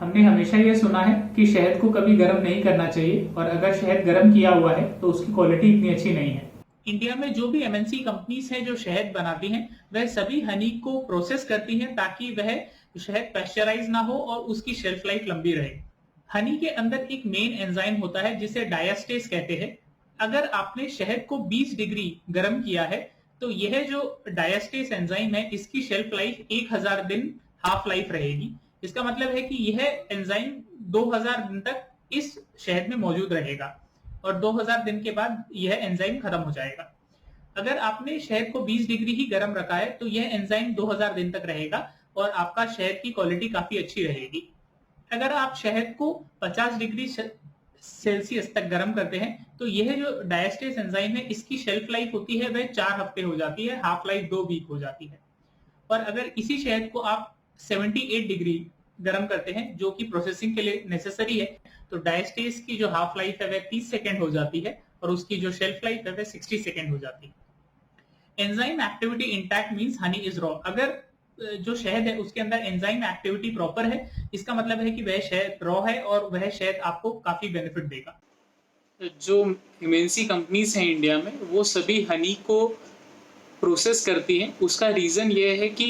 हमने हमेशा ये सुना है कि शहद को कभी गर्म नहीं करना चाहिए और अगर शहद गर्म किया हुआ है तो उसकी क्वालिटी इतनी अच्छी नहीं है। इंडिया में जो भी एमएनसी कंपनीज हैं जो शहद बनाती हैं वह सभी हनी को प्रोसेस करती हैं ताकि वह शहद पैस्चराइज ना हो और उसकी शेल्फ लाइफ लंबी रहे। हनी के अंदर एक मेन एंजाइम होता है जिसे डायस्टेस कहते हैं। अगर आपने शहद को 20 डिग्री गर्म किया है तो यह जो डायस्टेस एंजाइम है इसकी शेल्फ लाइफ 1000 दिन हाफ लाइफ रहेगी। इसका मतलब है कि यह एंजाइम 2000 दिन तक इस शहद में मौजूद रहेगा और 2000 दिन के बाद यह एंजाइम खत्म हो जाएगा। अगर आपने शहद को 20 डिग्री ही गर्म रखा है तो यह एंजाइम 2000 दिन तक रहेगा और आपका शहद की क्वालिटी काफी अच्छी रहेगी। अगर आप शहद को 50 डिग्री सेल्सियस तक गर्म करते हैं तो यह जो डायस्टेस एंजाइम है इसकी शेल्फ लाइफ होती है वह 4 हफ्ते हो जाती है, हाफ लाइफ 2 वीक हो जाती है। और अगर इसी शहद को आप 78 डिग्री गर्म करते हैं जो कि प्रोसेसिंग के लिए नेसेसरी है तो डायस्टेस की जो हाफ लाइफ है वह 30 सेकेंड हो जाती है और उसकी जो शेल्फ लाइफ है वह 60 सेकेंड हो जाती है। Enzyme activity intact means honey is raw. अगर जो शहद है उसके अंदर एंजाइम एक्टिविटी प्रॉपर है इसका मतलब है कि वह शहद रॉ है और वह शहद आपको काफी बेनिफिट देगा। जो एमएनसी कंपनीज हैं इंडिया में वो सभी हनी को प्रोसेस करती हैं। उसका रीज़न ये है कि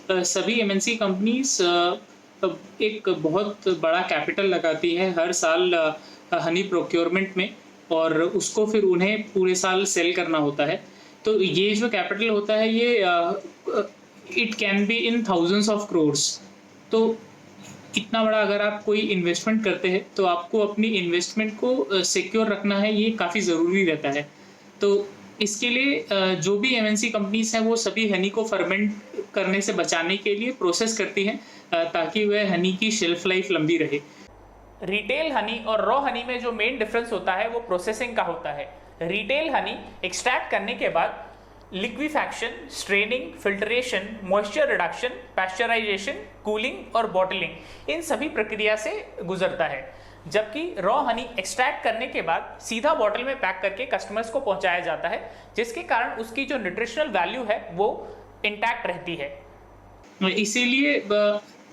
सभी एमएनसी कंपनीज एक बहुत बड़ा कैपिटल लगाती है हर साल हनी प्रोक्योरमेंट में और उसको फिर उन्हें पूरे साल सेल करना होता है। तो ये जो कैपिटल होता है ये it can be in thousands of crores. तो इतना बड़ा अगर आप कोई इन्वेस्टमेंट करते हैं तो आपको अपनी इन्वेस्टमेंट को सिक्योर रखना है, ये काफ़ी ज़रूरी रहता है। तो इसके लिए जो भी एमएनसी कंपनीज हैं वो सभी हनी को फर्मेंट करने से बचाने के लिए प्रोसेस करती हैं ताकि वह हनी की शेल्फ लाइफ लंबी रहे। रिटेल हनी और रॉ हनी में जो मेन डिफरेंस होता है वो प्रोसेसिंग का होता है। रिटेल हनी एक्सट्रैक्ट करने के बाद liquefaction, straining, filtration, moisture reduction, pasteurisation, cooling और बॉटलिंग इन सभी प्रक्रिया से गुजरता है। जबकि रॉ हनी एक्सट्रैक्ट करने के बाद सीधा बॉटल में पैक करके कस्टमर्स को पहुंचाया जाता है जिसके कारण उसकी जो न्यूट्रिशनल वैल्यू है वो इंटैक्ट रहती है। इसीलिए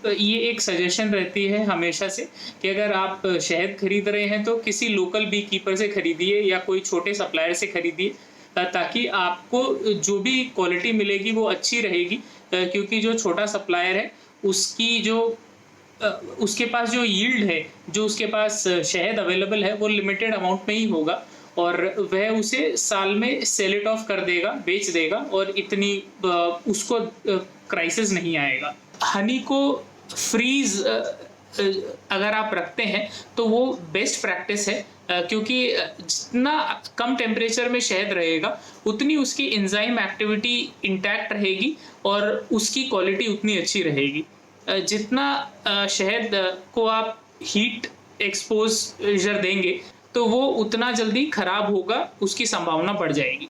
ये एक सजेशन रहती है हमेशा से कि अगर आप शहद खरीद रहे हैं तो किसी लोकल बी कीपर से खरीदिए या कोई छोटे सप्लायर से खरीदिए ताकि आपको जो भी क्वालिटी मिलेगी वो अच्छी रहेगी। क्योंकि जो छोटा सप्लायर है उसकी जो उसके पास जो यील्ड है, जो उसके पास शहद अवेलेबल है वो लिमिटेड अमाउंट में ही होगा और वह उसे साल में सेल इट ऑफ कर देगा, बेच देगा और इतनी उसको क्राइसिस नहीं आएगा। हनी को फ्रीज अगर आप रखते हैं तो वो बेस्ट प्रैक्टिस है क्योंकि जितना कम टेम्परेचर में शहद रहेगा उतनी उसकी एंजाइम एक्टिविटी इंटैक्ट रहेगी और उसकी क्वालिटी उतनी अच्छी रहेगी। जितना शहद को आप हीट एक्सपोजर देंगे तो वो उतना जल्दी खराब होगा, उसकी संभावना बढ़ जाएगी।